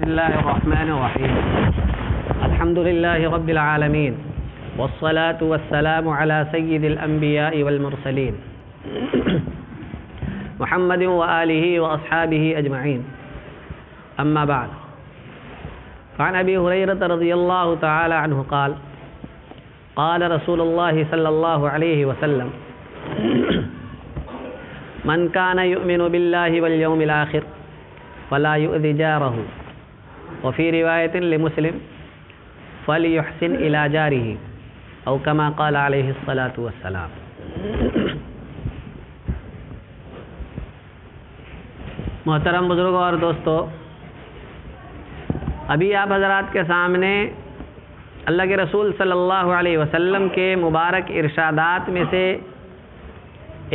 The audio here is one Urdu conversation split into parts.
الله الرحمن الرحيم الحمد لله رب العالمين والصلاة والسلام على سيد الأنبياء والمرسلين محمد وآله وأصحابه أجمعين أما بعد فعن أبي هريرة رضي الله تعالى عنه قال قال رسول الله صلى الله عليه وسلم من كان يؤمن بالله واليوم الآخر فلا يؤذي جاره وفي رواية لمسلم فليحسن إلى جاره أو كما قال عليه الصلاة والسلام۔ محترم بزرگوں اور دوستو، ابھی آپ حضرات کے سامنے اللہ کے رسول صلی اللہ علیہ وسلم کے مبارک ارشادات میں سے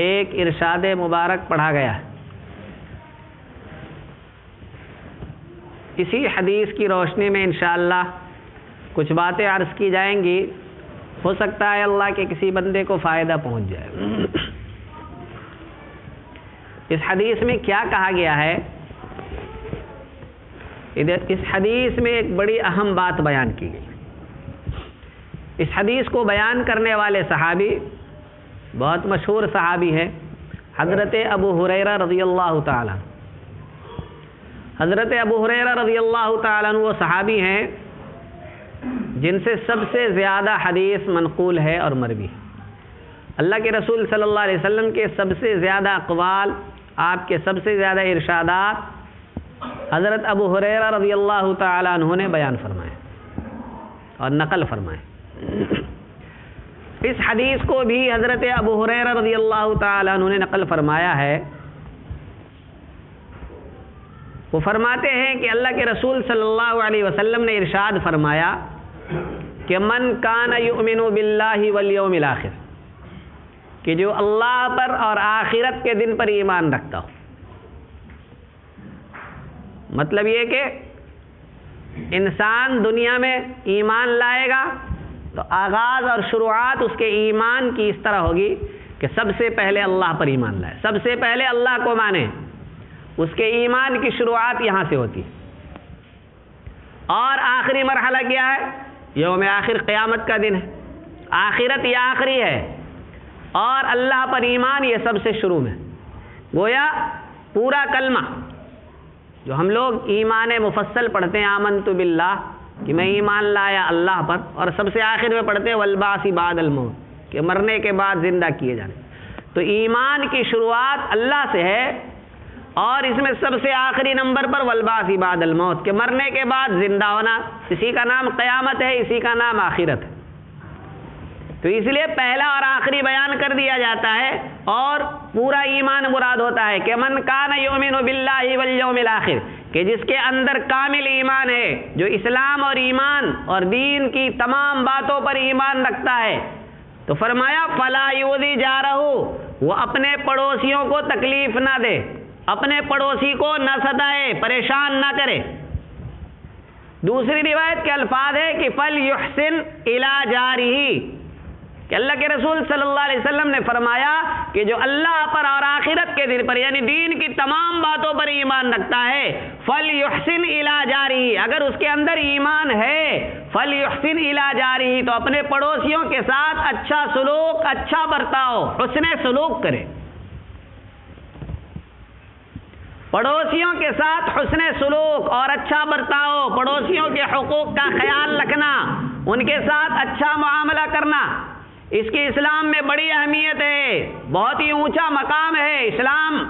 ایک ارشاد مبارک پڑھا گیا ہے۔ اسی حدیث کی روشنی میں انشاءاللہ کچھ باتیں عرض کی جائیں گی، ہو سکتا ہے اللہ کے کسی بندے کو فائدہ پہنچ جائے۔ اس حدیث میں کیا کہا گیا ہے؟ اس حدیث میں ایک بڑی اہم بات بیان کی گئی۔ اس حدیث کو بیان کرنے والے صحابی بہت مشہور صحابی ہیں، حضرت ابو ہریرہ رضی اللہ تعالیٰ۔ حضرت ابو ہریرہ رضی اللہ تعالیٰ وہ صحابی ہیں جن سے سب سے زیادہ حدیث منقول ہے اور مروی ہے۔ اللہ کے رسول صلی اللہ علیہ وسلم کے سب سے زیادہ اقوال، آپ کے سب سے زیادہ ارشادات حضرت ابو ہریرہ رضی اللہ تعالیٰ عنہ نے بیان فرمائے اور نقل فرمائے۔ اس حدیث کو بھی حضرت ابو ہریرہ رضی اللہ تعالیٰ عنہ نے نقل فرمایا ہے۔ وہ فرماتے ہیں کہ اللہ کے رسول صلی اللہ علیہ وسلم نے ارشاد فرمایا کہ من کان یؤمن باللہ والیوم الآخر، کہ جو اللہ پر اور آخرت کے دن پر ایمان رکھتا ہو۔ مطلب یہ کہ انسان دنیا میں ایمان لائے گا تو آغاز اور شروعات اس کے ایمان کی اس طرح ہوگی کہ سب سے پہلے اللہ پر ایمان لائے، سب سے پہلے اللہ کو مانے۔ اس کے ایمان کی شروعات یہاں سے ہوتی ہے۔ اور آخری مرحلہ کیا ہے؟ یوم آخر، قیامت کا دن ہے۔ آخرت یہ آخری ہے اور اللہ پر ایمان یہ سب سے شروع میں۔ گویا پورا کلمہ جو ہم لوگ ایمان مفصل پڑھتے ہیں، آمنت باللہ، کہ میں ایمان لایا اللہ پر، اور سب سے آخر میں پڑھتے ہیں والبعث بعد الموت، کہ مرنے کے بعد زندہ کیے جانے۔ تو ایمان کی شروعات اللہ سے ہے، اور اس میں سب سے آخری نمبر پر والبعث بعد الموت، کہ مرنے کے بعد زندہ ہونا، اسی کا نام قیامت ہے، اسی کا نام آخرت ہے۔ تو اس لیے پہلا اور آخری بیان کر دیا جاتا ہے اور پورا ایمان مراد ہوتا ہے کہ من کان یؤمن باللہ والیوم الآخر، کہ جس کے اندر کامل ایمان ہے، جو اسلام اور ایمان اور دین کی تمام باتوں پر ایمان رکھتا ہے، تو فرمایا فلا یؤذی جارہ، وہ اپنے پڑوسیوں کو تکلیف نہ دے، اپنے پڑوسی کو نہ ستائے، پریشان نہ کرے۔ دوسری روایت کے الفاظ ہے کہ فلیحسن الی جارہ، کہ اللہ کے رسول صلی اللہ علیہ وسلم نے فرمایا کہ جو اللہ پر اور آخرت کے دن پر یعنی دین کی تمام باتوں پر ایمان رکھتا ہے، فلیحسن الی جارہ، اگر اس کے اندر ایمان ہے، فلیحسن الی جارہ، تو اپنے پڑوسیوں کے ساتھ اچھا سلوک، اچھا برتاؤ، حسن سلوک کرے۔ پڑوسیوں کے ساتھ حسن سلوک اور اچھا برتاؤ، پڑوسیوں کے حقوق کا خیال رکھنا، ان کے ساتھ اچھا معاملہ کرنا، اس کی اسلام میں بڑی اہمیت ہے، بہت ہی اونچا مقام ہے اسلام۔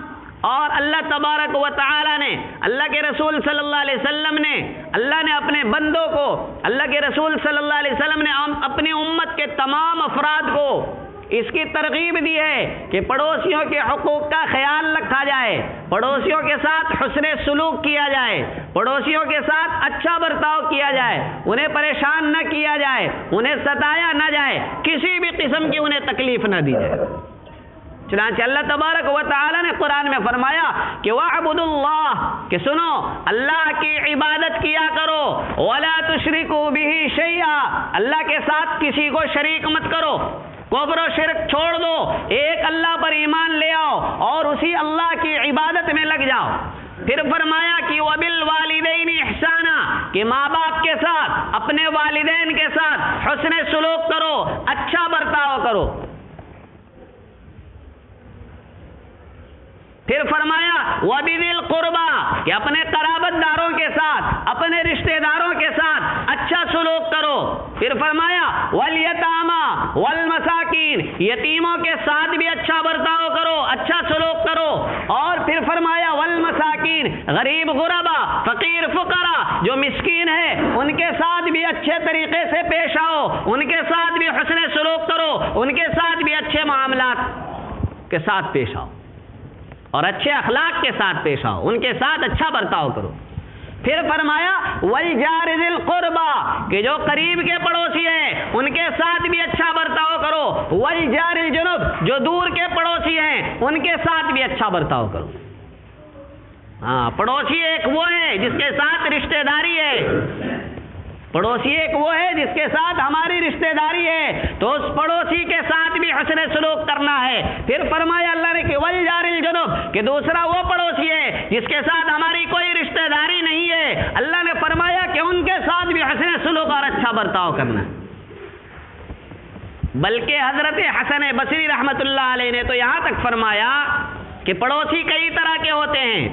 اور اللہ تبارک و تعالی نے، اللہ کے رسول صلی اللہ علیہ وسلم نے، اللہ نے اپنے بندوں کو، اللہ کے رسول صلی اللہ علیہ وسلم نے اپنی امت کے تمام افراد کو اس کی ترغیب دی ہے کہ پڑوسیوں کے حقوق کا خیال رکھا جائے، پڑوسیوں کے ساتھ حسن سلوک کیا جائے، پڑوسیوں کے ساتھ اچھا برتاؤ کیا جائے، انہیں پریشان نہ کیا جائے، انہیں ستایا نہ جائے، کسی بھی قسم کی انہیں تکلیف نہ دی جائے۔ چنانچہ اللہ تبارک و تعالی نے قرآن میں فرمایا کہ وَاعْبُدُوا اللَّهَ، کہ سنو اللہ کی عبادت کیا کرو، وَلَا تُشْرِكُوا بِهِ شَيْئًا، اللہ کے ساتھ کسی کو شریک مت کرو، کفر و شرک چھوڑ دو، ایک اللہ پر ایمان لے آؤ اور اسی اللہ کی عبادت میں لگ جاؤ۔ پھر فرمایا کہ وَبِالْوَالِدَيْنِ إِحْسَانًا، کہ ماں باپ کے ساتھ، اپنے والدین کے ساتھ حسن سلوک کرو، اچھا برتاؤ کرو۔ پھر فرمایا وَبِذِي الْقُرْبَى کہ اپنے قرابت داروں کے ساتھ، اپنے رشتہ داروں کے ساتھ اچھا سلوک کرو۔ پھر فرمایا وَالْيَتَامَى وَالْمَسَاكِينَ یتیموں کے ساتھ بھی اچھا برتاؤ کرو، اچھا سلوک کرو۔ اور پھر فرمایا وَالْمَسَاكِينَ غریب غربا، فقیر فقراء جو مسکین ہے ان کے ساتھ بھی اچھے طریقے سے پیش آؤ، ان کے ساتھ بھی حسن سلوک کرو، ان کے ساتھ بھی اچھے معاملات کے ساتھ پیش آؤ اور اچھے اخلاق کے ساتھ پیش آؤ، ان کے ساتھ اچھا برتاؤ کرو۔ پھر فرمایا وَالْجَارِ ذِي الْقُرْبَى کہ جو قریب کے پڑوسی ہیں ان کے ساتھ بھی اچھا برتاؤ کرو، وَالْجَارِ الْجُنُبِ جو دور کے پڑوسی ہیں ان کے ساتھ بھی اچھا برتاؤ کرو۔ ہاں، پڑوسی ایک وہ ہے جس کے ساتھ رشتہ داری ہے، پڑوسی ایک وہ ہے جس کے ساتھ ہماری رشتہ داری ہے، تو اس پڑوسی کے ساتھ بھی حسن سلوک کرنا ہے۔ پھر فرمایا اللہ نے کہ وَالْجَارِ الْجُنُبِ کہ دوسرا وہ پڑوسی ہے جس کے ساتھ ہماری کوئی رشتہ داری نہیں ہے، اللہ نے فرمایا کہ ان کے ساتھ بھی حسن سلوک اور اچھا برتاؤ کرنا ہے۔ بلکہ حضرت حسن بصری رحمۃ اللہ علیہ نے تو یہاں تک فرمایا کہ پڑوسی کئی طرح کے ہوتے ہیں۔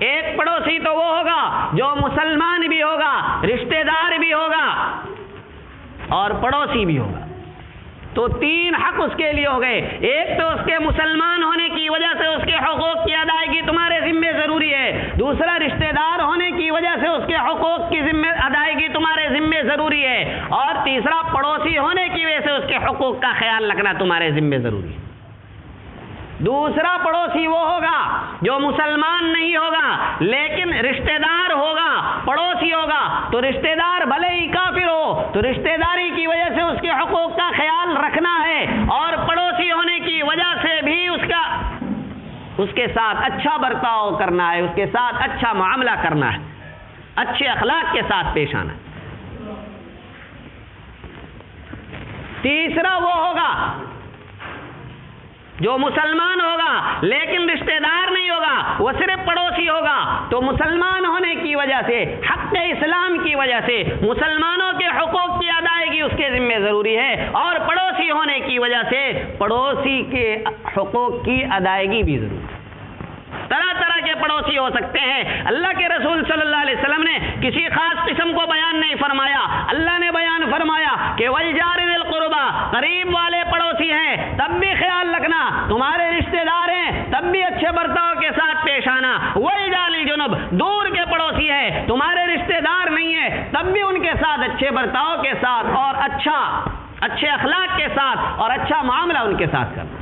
ایک پڑوسی تو وہ ہوگا جو مسلمان بھی ہوگا، رشتہ دار بھی ہوگا اور پڑوسی بھی ہوگا، تو تین حق اس کے لیے ہو گئے۔ ایک تو اس کے مسلمان ہونے کی وجہ سے اس کے حقوق کی ادائیگی تمہارے ذمے ضروری ہے، دوسرا رشتہ دار ہونے کی وجہ سے اس کے حقوق کی ادائیگی تمہارے ذمے ضروری ہے، اور تیسرا پڑوسی ہونے کی وجہ سے اس کے حقوق کا خیال رکھنا تمہارے ذمے ضروری ہے۔ دوسرا پڑوسی وہ ہوگا جو مسلمان نہیں ہوگا لیکن رشتہ دار ہوگا، پڑوسی ہوگا، تو رشتہ دار بھلے ہی کافر ہو تو رشتہ داری کی وجہ سے اس کے حقوق کا خیال رکھنا ہے، اور پڑوسی ہونے کی وجہ سے بھی اس کے ساتھ اچھا برتاؤ کرنا ہے، اس کے ساتھ اچھا معاملہ کرنا ہے، اچھے اخلاق کے ساتھ پیش آنا ہے۔ تیسرا وہ ہوگا جو مسلمان ہوگا لیکن رشتہ دار نہیں ہوگا، وہ صرف پڑوسی ہوگا، تو مسلمان ہونے کی وجہ سے، حق اسلام کی وجہ سے مسلمانوں کے حقوق کی ادائیگی اس کے ذمہ ضروری ہے، اور پڑوسی ہونے کی وجہ سے پڑوسی کے حقوق کی ادائیگی بھی ضروری ہے۔ طرح طرح کے پڑوسی ہو سکتے ہیں۔ اللہ کے رسول صلی اللہ علیہ وسلم نے کسی خاص قسم کو بیان نہیں فرمایا، اللہ نے بیان فرمایا کہ وَالْجَارِ ذِي الْقُرْبَى قریب والے پڑوسی ہیں تب بھی خیال رکھنا، تمہارے رشتہ دار ہیں تب بھی اچھے برتاؤ کے ساتھ پیش آنا، وَالْجَارِ الْجُنُبِ دور کے پڑوسی ہیں تمہارے رشتہ دار نہیں ہیں تب بھی ان کے ساتھ اچھے برتاؤ کے ساتھ اور اچھے اخلاق کے ساتھ اور اچھا معاملہ ان کے ساتھ کرنا،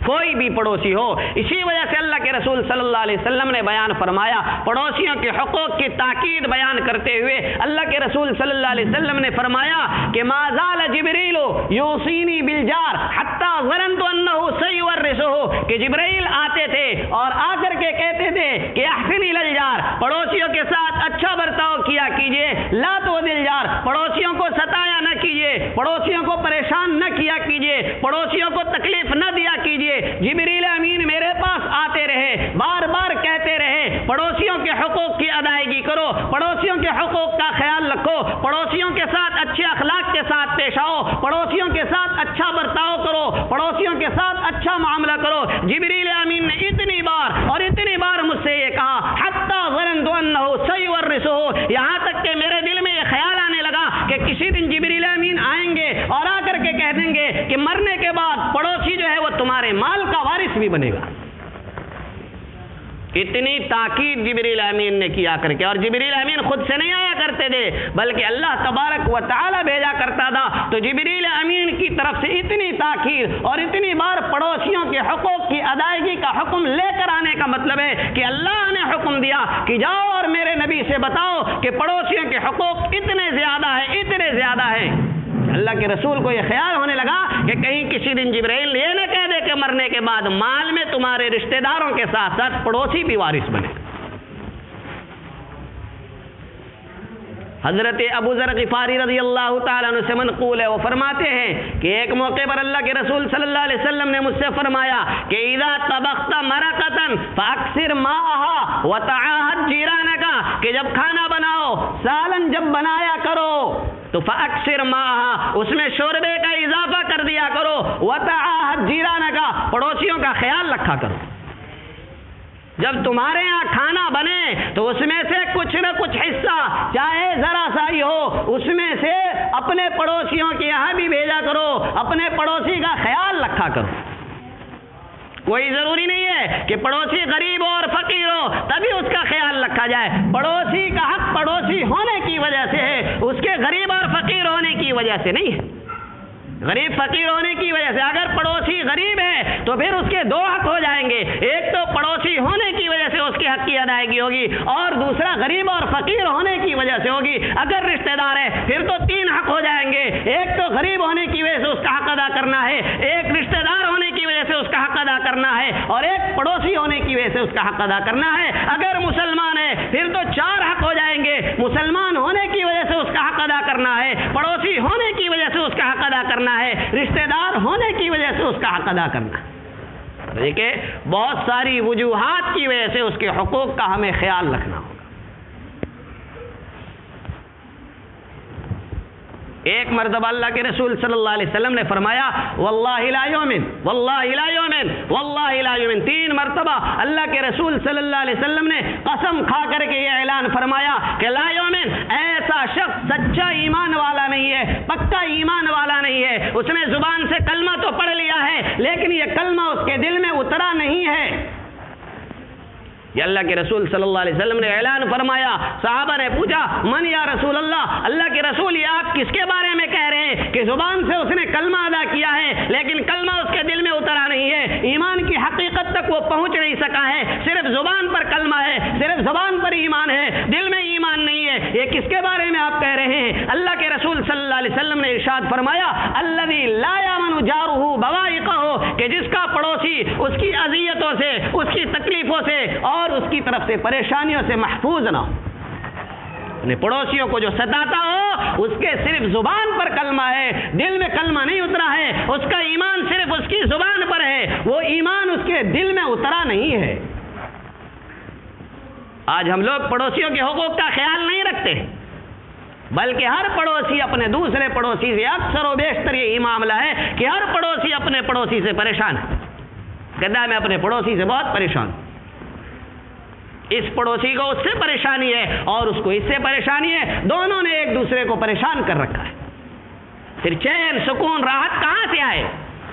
کوئی بھی پڑوسی ہو۔ اسی وجہ سے اللہ کے رسول صلی اللہ علیہ وسلم نے بیان فرمایا، پڑوسیوں کے حقوق کی تاکید بیان کرتے ہوئے اللہ کے رسول صلی اللہ علیہ وسلم نے فرمایا کہ ما زال جبریل یوصینی بالجار حتی ظننت انہ سیورثہ کہ جبرائیل آتے تھے اور آ کر کے کہتے تھے کہ احسن الی الجار پڑوسیوں کے ساتھ اچھا برتاؤ کیا کیجئے، لا تؤذی الجار پڑوسیوں کو ستایا نہ کیجئے، پڑوسیوں کو پریشان نہ کیا کیجئے، پڑوسیوں کو تکلیف نہ دیا کیجئے۔ جبریل امین میرے پاس آتے رہے، بار بار کہتے رہے پڑوسیوں کے حقوق کی ادائیگی کرو، پڑوسیوں کے حقوق کا خیال رکھو، پڑوسیوں کے ساتھ اچھے اخلاق کے ساتھ پیش آؤ، پڑوسیوں کے ساتھ اچھا برتاؤ کرو، پڑوسیوں کے ساتھ اچھا معاملہ کرو۔ جبریل امین نے اتنی بار مجھ سے یہ کہا حتی ظننت انہ سیورثہ، یہاں تک کہ میرے دل میں یہ خیال آنے لگا کہ کسی دن جبریل امین آئیں گے اور آ کر کے کہہ دیں گے کہ مرنے کے بعد پڑوسی جو ہے وہ تمہارے مال کا وارث بھی بنے گا۔ اتنی تاکید جبریل امین نے کیا کر کے، اور جبریل امین خود سے نہیں آیا کرتے تھے بلکہ اللہ تبارک و تعالی بھیجا کرتا تھا، تو جبریل امین کی طرف سے اتنی تاکید اور اتنی بار پڑوسیوں کے حقوق کی ادائیگی کا حکم لے کر آنے کا مطلب ہے کہ اللہ نے حکم دیا کہ جاؤ اور میرے نبی سے بتاؤ کہ پڑوسیوں کے حقوق اتنے زیادہ ہیں۔ اللہ کے رسول کو یہ خیال ہونے لگا کہ کہیں کسی دن جبرائیل یہ نہ کہہ دے کہ مرنے کے بعد مال میں تمہارے رشتہ داروں کے ساتھ ساتھ پڑوسی بھی وارث بنے۔ حضرت ابو ذر غفاری رضی اللہ تعالیٰ عنہ سے منقول ہے، وہ فرماتے ہیں کہ ایک موقع پر اللہ کے رسول صلی اللہ علیہ وسلم نے مجھ سے فرمایا کہ اذا طبخت مرقۃ فاکثر ماءها وتعاهد جیرانک، کہ جب کھانا بناؤ، سالن جب بنایا کرو تو فاکثر ماءها، اس میں شوربے کا اضافہ کر دیا کرو، وتعاهد جیرانک، پڑوسیوں کا خیال رکھا کرو۔ جب تمہارے ہاں کھانا بنے تو اس میں سے کچھ نہ کچھ حصہ چاہے ذرا سا ہی ہو، اس میں سے اپنے پڑوسیوں کے یہاں بھی بھیجا کرو، اپنے پڑوسی کا خیال رکھا کرو۔ کوئی ضروری نہیں ہے کہ پڑوسی غریب ہو اور فقیر ہو تبھی اس کا خیال رکھا جائے۔ پڑوسی کا حق پڑوسی ہونے کی وجہ سے ہے، اس کے غریب اور فقیر ہونے کی وجہ سے نہیں ہے۔ غریب فقیر ہونے کی وجہ سے، اگر پڑوسی غریب ہے تو پھر اس کے دو حق ہو جائیں گے، ایک تو پڑوسی ہونے کی وجہ سے اس کے حق کی ادائیگی ہوگی، اور دوسرا غریب اور فقیر ہونے کی وجہ سے ہوگی۔ اگر رشتہ دار ہے پھر تو تین حق ہو جائیں گے، ایک تو غریب ہونے کی وجہ سے اس کا حق ادا کرنا ہے، ایک رشتہ دار ہونے کی وجہ سے اس کا حق ادا کرنا ہے، اور ایک پڑوسی ہونے کی وجہ سے اس کا حق ادا کرنا ہے۔ اگر مسلمان ہے پھر تو چار حق ہو جائیں گے، مسلمان ہونے کی وجہ سے اس کا حق ادا کرنا ہے، پڑوسی ہونے کی وجہ سے اس کا حق ادا کرنا ہے، رشتہ دار ہونے کی وجہ سے اس کا حق ادا کرنا ہے۔ دیکھیں بہت ساری وجوہات کی وجہ سے اس کے حقوق کا ہمیں خیال رکھنا ہوگا۔ ایک مرتبہ اللہ کے رسول صلی اللہ علیہ وسلم نے فرمایا واللہ لا یؤمن، واللہ لا یؤمن، واللہ لا یؤمن، 3 مرتبہ اللہ کے رسول صلی اللہ علیہ وسلم نے قسم کھا کر کے یہ اعلان فرمایا کہ لا یؤمن، ایسا شخص سچا ایمان والا نہیں ہے، پکا ایمان والا نہیں ہے، اس نے زبان سے کلمہ تو پڑھ لیا ہے لیکن یہ کلمہ اس کے دل میں اترا نہیں ہے۔ یہ اللہ کے رسول صلی اللہ علیہ وسلم نے اعلان فرمایا۔ صحابہ نے پوچھا من یا رسول اللہ کے رسول یہ آپ کس کے بارے میں کہہ رہے ہیں کہ زبان سے اس نے کلمہ ادا کیا ہے لیکن کلمہ اس کے دل میں اترا نہیں ہے، ایمان کی حقیقت تک وہ پہنچ نہیں سکا ہے، صرف زبان پر کلمہ ہے، صرف زبان پر ایمان ہے، دل میں ایمان نہیں ہے، یہ کس کے بارے میں آپ کہہ رہے ہیں؟ اللہ کے رسول صلی اللہ علیہ وسلم نے ارشاد فرمایا الذی لا یامن جارہ بوائقہ، کہ جس کا پڑوسی اس کی اذیتوں سے، اس کی تکلیفوں سے اور اس کی طرف سے پریشانیوں سے محفوظ نہ ہو، اپنے پڑوسیوں کو جو ستاتا ہو اس کے صرف زبان پر کلمہ ہے، دل میں کلمہ نہیں اترا ہے، اس کا ایمان صرف اس کی زبان پر ہے، وہ ایمان اس کے دل میں اترا نہیں ہے۔ آج ہم لوگ پڑوسیوں کے حقوق کا خیال نہیں رکھتے، بلکہ ہر پڑوسی اپنے دوسرے پڑوسی سے، اکثر و بیشتر یہ معاملہ ہے کہ ہر پڑوسی اپنے پڑوسی سے پریشان ہے، کہتا ہے میں اپنے پڑوسی سے بہت پریشان ہوں، اس پڑوسی کو اس سے پریشانی ہے اور اس کو اس سے پریشانی ہے، دونوں نے ایک دوسرے کو پریشان کر رکھا ہے، پھر چین سکون راحت کہاں سے آئے؟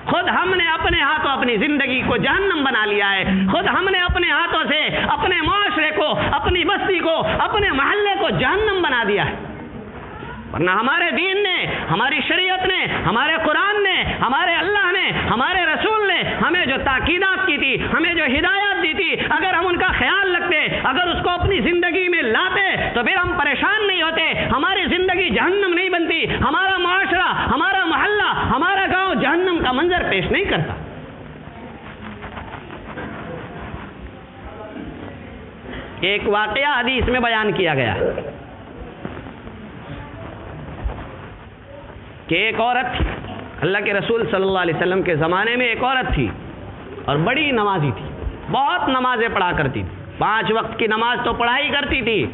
خود ہم نے اپنے ہاتھوں اپنی زندگی کو جہنم بنا لیا ہے، خود ہم نے اپنے ہاتھوں سے اپنے معاشرے کو، اپنی بستی کو، اپنے محلے کو جہنم بنا دیا ہے۔ ورنہ ہمارے دین نے، ہماری شریعت نے، ہمارے قرآن نے، ہمارے اللہ نے، ہمارے رسول نے ہمیں جو تاکیدات کی تھی، ہمیں جو ہدایات دی تھی، اگر ہم ان کا خیال رکھتے، اگر اس کو اپنی زندگی میں لاتے تو پھر ہم پریشان نہیں ہوتے، ہماری زندگی جہنم نہیں بنتی، ہمارا معاشرہ، ہمارا محلہ، ہمارا گاؤں جہنم کا منظر پیش نہیں کرتا۔ ایک واقعہ حدیث میں بیان کیا گیا ہے کہ ایک عورت تھی، اللہ کے رسول صلی اللہ علیہ وسلم کے زمانے میں ایک عورت تھی اور بڑی نمازی تھی، بہت نمازیں پڑھا کرتی تھی، 5 وقت کی نماز تو پڑھائی کرتی تھی،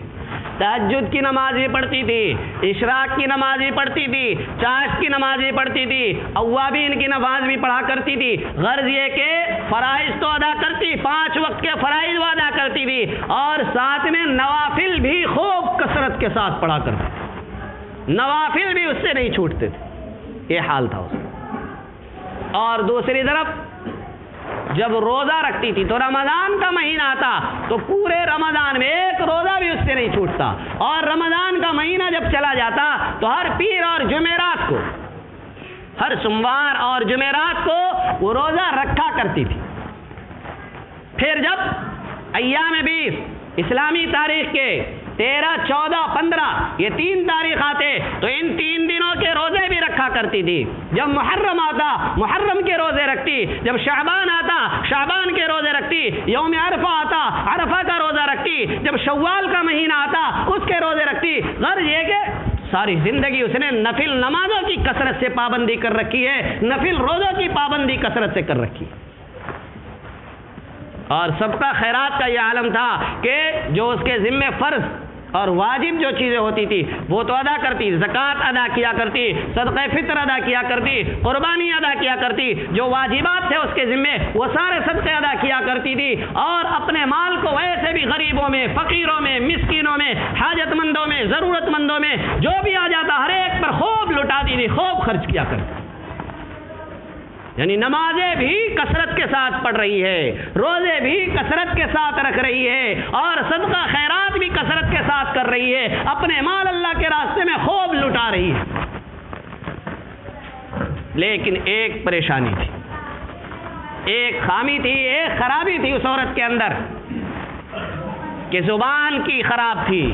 تہجد کی نماز بھی پڑھتی تھی، اشراق کی نماز بھی پڑھتی تھی، چاشت کی نماز بھی پڑھتی تھی، اوابین کی نماز بھی پڑھا کرتی تھی، غرض یہ کہ فرائض تو ادا کرتی، 5 وقت کے فرائض وہ ادا کرتی تھی اور ساتھ میں نوافل بھی خوب کثرت کے ساتھ پڑھا کرتی تھی، نوافل بھی اس سے نہیں چھوٹتے تھے، یہ حال تھا اس کا۔ اور دوسری طرف جب روزہ رکھتی تھی تو رمضان کا مہینہ آتا تو پورے رمضان میں ایک روزہ بھی اس سے نہیں چھوٹتا، اور رمضان کا مہینہ جب چلا جاتا تو ہر پیر اور جمعرات کو، ہر سوموار اور جمعرات کو وہ روزہ رکھا کرتی تھی۔ پھر جب ایام 20 اسلامی تاریخ کے 13، 14، 15 یہ 3 تاریخ آتے تو ان 3 دنوں کے روزے بھی رکھا کرتی تھی۔ جب محرم آتا محرم کے روزے رکھتی، جب شعبان آتا شعبان کے روزے رکھتی، یوم عرفہ آتا عرفہ کا روزہ رکھتی، جب شوال کا مہینہ آتا اس کے روزے رکھتی. غرض یہ کہ ساری زندگی اس نے نفل نمازوں کی کثرت سے پابندی کر رکھی ہے, نفل روزوں کی پابندی کثرت سے کر رکھی ہے. اور صدقہ خیرات کا یہ عالم تھا کہ جو اس کے ذمے فرض اور واجب جو چیزیں ہوتی تھی وہ تو ادا کرتی, زکوٰۃ ادا کیا کرتی, صدقہ فطر ادا کیا کرتی, قربانی ادا کیا کرتی, جو واجبات تھے اس کے ذمے وہ سارے صدقے ادا کیا کرتی تھی, اور اپنے مال کو ویسے بھی غریبوں میں, فقیروں میں, مسکینوں میں, حاجت مندوں میں, ضرورت مندوں میں جو بھی آ جاتا ہر ایک پر خوب لٹاتی تھی, خوب خرچ کیا کرتی. یعنی نمازیں بھی کثرت کے ساتھ پڑھ رہی ہے, روزے بھی کثرت کے ساتھ رکھ رہی ہے, اور صدقہ خیرات بھی کثرت کے ساتھ کر رہی ہے, اپنے مال اللہ کے راستے میں خوب لٹا رہی ہے. لیکن ایک پریشانی تھی, ایک خامی تھی, ایک خرابی تھی اس عورت کے اندر کہ زبان کی خراب تھی,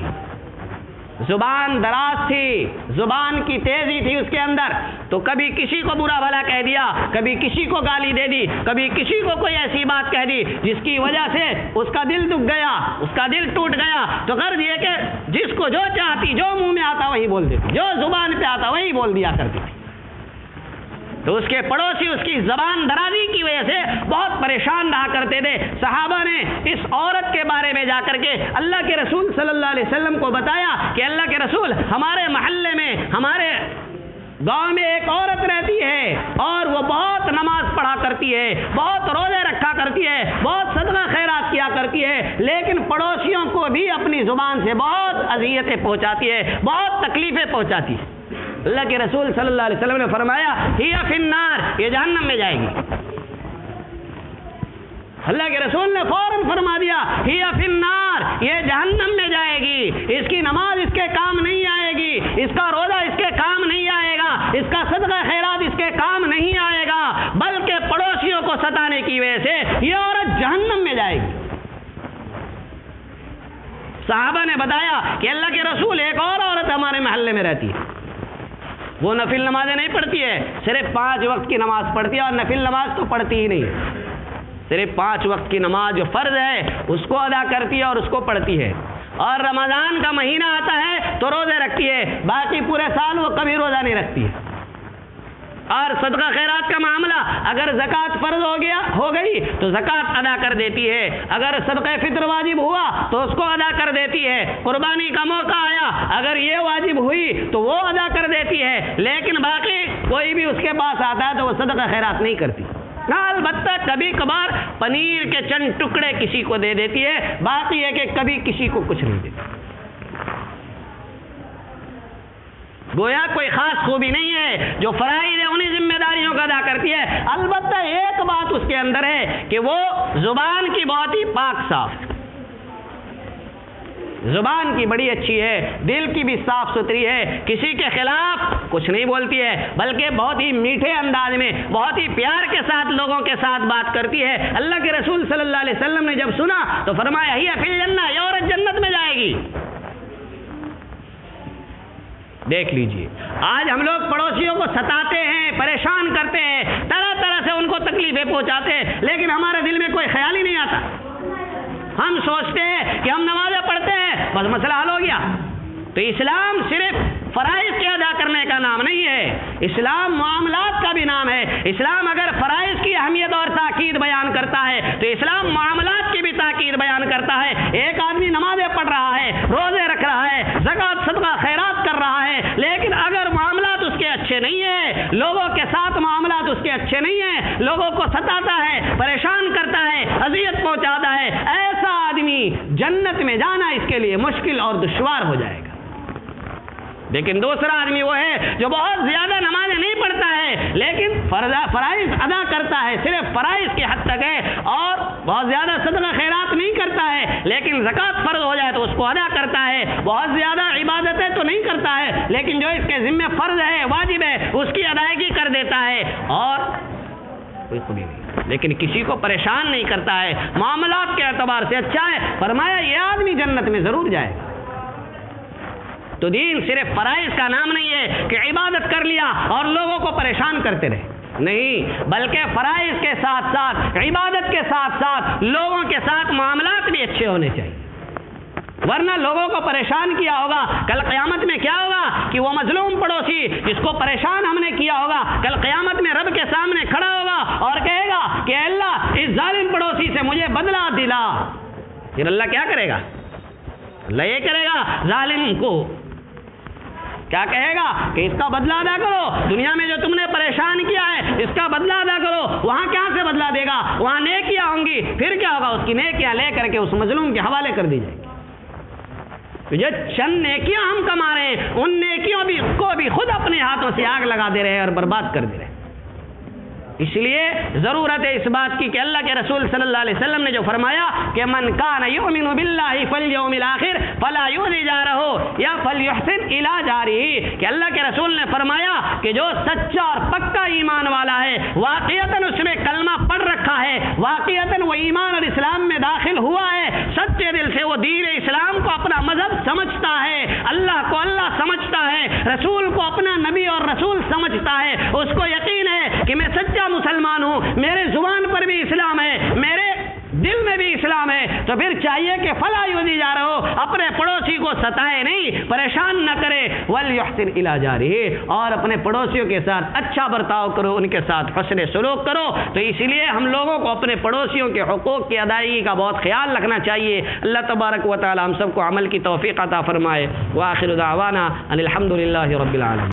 زبان دراز تھی, زبان کی تیزی تھی اس کے اندر. تو کبھی کسی کو برا بھلا کہہ دیا, کبھی کسی کو گالی دے دی, کبھی کسی کو کوئی ایسی بات کہہ دی جس کی وجہ سے اس کا دل دکھ گیا, اس کا دل ٹوٹ گیا. تو غرض یہ کہ جس کو جو چاہتی, جو منہ میں آتا وہی بول دیتی, جو زبان پہ آتا وہی بول دیا کرتی تھی. تو اس کے پڑوسی اس کی زبان درازی کی وجہ سے بہت پریشان رہا کرتے تھے. صحابہ نے اس عورت کے بارے میں جا کر کے اللہ کے رسول صلی اللہ علیہ وسلم کو بتایا کہ اللہ کے رسول, ہمارے محلے میں, ہمارے گاؤں میں ایک عورت رہتی ہے اور وہ بہت نماز پڑھا کرتی ہے, بہت روزے رکھا کرتی ہے, بہت صدقہ خیرات کیا کرتی ہے, لیکن پڑوسیوں کو بھی اپنی زبان سے بہت اذیتیں پہنچاتی ہے, بہت تکلیفیں پہنچاتی ہے. اللہ کے رسول صلی اللہ علیہ وسلم نے فرمایا ہی فی النار, یہ جہنم میں جائے گی. اللہ کے رسول نے فوراً فرما دیا ہی فی النار, یہ جہنم میں جائے گی, اس کی نماز اس کے کام نہیں آئے گی, اس کا روزہ اس کے کام نہیں آئے گا, اس کا صدقہ خیرات اس کے کام نہیں آئے گا, بلکہ پڑوسیوں کو ستانے کی وجہ سے یہ عورت جہنم میں جائے گی. صحابہ نے بتایا کہ اللہ کے رسول, ایک اور عورت ہمارے محلے میں رہتی ہے, وہ نفل نمازیں نہیں پڑھتی ہے, صرف 5 وقت کی نماز پڑھتی ہے, اور نفل نماز تو پڑھتی ہی نہیں, صرف 5 وقت کی نماز جو فرض ہے اس کو ادا کرتی ہے اور اس کو پڑھتی ہے. اور رمضان کا مہینہ آتا ہے تو روزے رکھتی ہے, باقی پورے سال وہ کبھی روزہ نہیں رکھتی ہے. اور صدقہ خیرات کا معاملہ, اگر زکوٰۃ فرض ہو گئی تو زکوٰۃ ادا کر دیتی ہے, اگر صدقہ فطر واجب ہوا تو اس کو ادا کر دیتی ہے, قربانی کا موقع آیا اگر یہ واجب ہوئی تو وہ ادا کر دیتی ہے, لیکن باقی کوئی بھی اس کے پاس آتا ہے تو وہ صدقہ خیرات نہیں کرتی. ہاں البتہ کبھی کبھار پنیر کے چند ٹکڑے کسی کو دے دیتی ہے, باقی ہے کہ کبھی کسی کو کچھ نہیں دیتی. گویا کوئی خاص خوبی نہیں ہے, جو فرائض ہے انہی ذمہ داریوں کا ادا کرتی ہے. البتہ ایک بات اس کے اندر ہے کہ وہ زبان کی بہت ہی پاک صاف, زبان کی بڑی اچھی ہے, دل کی بھی صاف ستھری ہے, کسی کے خلاف کچھ نہیں بولتی ہے, بلکہ بہت ہی میٹھے انداز میں, بہت ہی پیار کے ساتھ لوگوں کے ساتھ بات کرتی ہے. اللہ کے رسول صلی اللہ علیہ وسلم نے جب سنا تو فرمایا ہی فی الجنہ, یہ عورت جنت میں جائے گی. دیکھ لیجئے آج ہم لوگ پڑوسیوں کو ستاتے ہیں, پریشان کرتے ہیں, طرح طرح سے ان کو تکلیفیں پہنچاتے ہیں, لیکن ہمارے دل میں کوئی خیال ہی نہیں آتا. ہم سوچتے ہیں کہ ہم نمازیں پڑھتے ہیں بس مسئلہ حل ہو گیا. تو اسلام صرف فرائض کے ادا کرنے کا نام نہیں ہے, اسلام معاملات کا بھی نام ہے. اسلام اگر فرائض کی اہمیت اور تاکید بیان کرتا ہے تو اسلام معاملات کی بھی تاکید بیان کرتا ہے. ایک آدمی نمازیں پڑھ رہا ہے, روزے رکھ رہا ہے, زکوٰۃ صدقہ خیرات کر رہا ہے, لیکن اگر معاملات اس کے اچھے نہیں ہیں, لوگوں کے ساتھ معاملات اس کے اچھے نہیں ہیں, لوگوں کو ستاتا ہے, پریشان کرتا ہے, اذیت پہنچاتا ہے, ایسا آدمی جنت میں جانا اس کے لیے مشکل اور دشوار ہو جائے گا. لیکن دوسرا آدمی وہ ہے جو بہت زیادہ نمازیں نہیں پڑھتا ہے, لیکن فرائض ادا کرتا ہے, صرف فرائض کی حد تک ہے, اور بہت زیادہ صدقہ خیرات نہیں کرتا ہے, لیکن زکوٰۃ فرض ہو جائے تو اس کو ادا کرتا ہے. بہت زیادہ عبادتیں تو نہیں کرتا ہے, لیکن جو اس کے ذمہ فرض ہے, واجب ہے, اس کی ادائیگی کر دیتا ہے, اور کوئی خوبی نہیں, لیکن کسی کو پریشان نہیں کرتا ہے, معاملات کے اعتبار سے اچھا ہے. فرمایا یہ آدمی جنت میں ضرور جائے گا. تو دین صرف فرائض کا نام نہیں ہے کہ عبادت کر لیا اور لوگوں کو پریشان کرتے رہے, نہیں, بلکہ فرائض کے ساتھ ساتھ, عبادت کے ساتھ ساتھ لوگوں کے ساتھ معاملات بھی اچھے ہونے چاہیے. ورنہ لوگوں کو پریشان کیا ہوگا. کل قیامت میں کیا ہوگا کہ وہ مظلوم پڑوسی جس کو پریشان ہم نے کیا ہوگا کل قیامت میں رب کے سامنے کھڑا ہوگا اور کہے گا کہ اللہ اس ظالم پڑوسی سے مجھے بدلہ دلا. پھر اللہ کیا کرے گا؟ اللہ یہ کرے گا ظالم کو کیا کہے گا کہ اس کا بدلہ ادا کرو. دنیا میں جو تم نے پریشان کیا ہے اس کا بدلہ ادا کرو. وہاں کہاں سے بدلہ دے گا؟ وہاں نیکیاں ہوں گی. پھر کیا ہوگا؟ اس کی نیکیاں لے کر کے اس مظلوم کے حوالے کر دی جائے گی. جو چند نیکیاں ہم کما رہے ہیں ان نیکیوں کو بھی خود اپنے ہاتھوں سے آگ لگا دے رہے ہیں اور برباد کر دے رہے ہیں. اس لیے ضرورت ہے اس بات کی کہ اللہ کے رسول صلی اللہ علیہ وسلم نے جو فرمایا کہ من کان یؤمن باللہ والیوم الاخر فلا یؤذی جارہ یا فلیحسن الی جارہ، کہ اللہ کے رسول نے فرمایا کہ جو سچا اور پکا ایمان والا ہے، واقعتاً اس نے کلمہ پڑھ رکھا ہے، واقعتاً وہ ایمان اور اسلام میں داخل ہوا ہے، سچے دل سے وہ دین اسلام کو اپنا مذہب سمجھتا ہے، اللہ کو اللہ سمجھتا ہے، رسول کو اپنا نبی اور رسول سمجھتا ہے، اس کو یقین ہے کہ میں سچا مسلمان ہوں، میرے زبان پر بھی اسلام ہے، میرے دل میں بھی اسلام ہے، تو پھر چاہیے کہ فلا یؤذی جارہ، اپنے پڑوسی کو ستائے نہیں، پریشان نہ کرے، ولیحسن الی جارہ، اور اپنے پڑوسیوں کے ساتھ اچھا برتاؤ کرو، ان کے ساتھ حسن سلوک کرو. تو اس لیے ہم لوگوں کو اپنے پڑوسیوں کے حقوق کی ادائیگی کا بہت خیال رکھنا چاہیے. اللہ تبارک و تعالی ہم سب کو عمل کی توفیق عطا فرمائے. وآخر دعوانا ان الحمد للہ رب العالمین.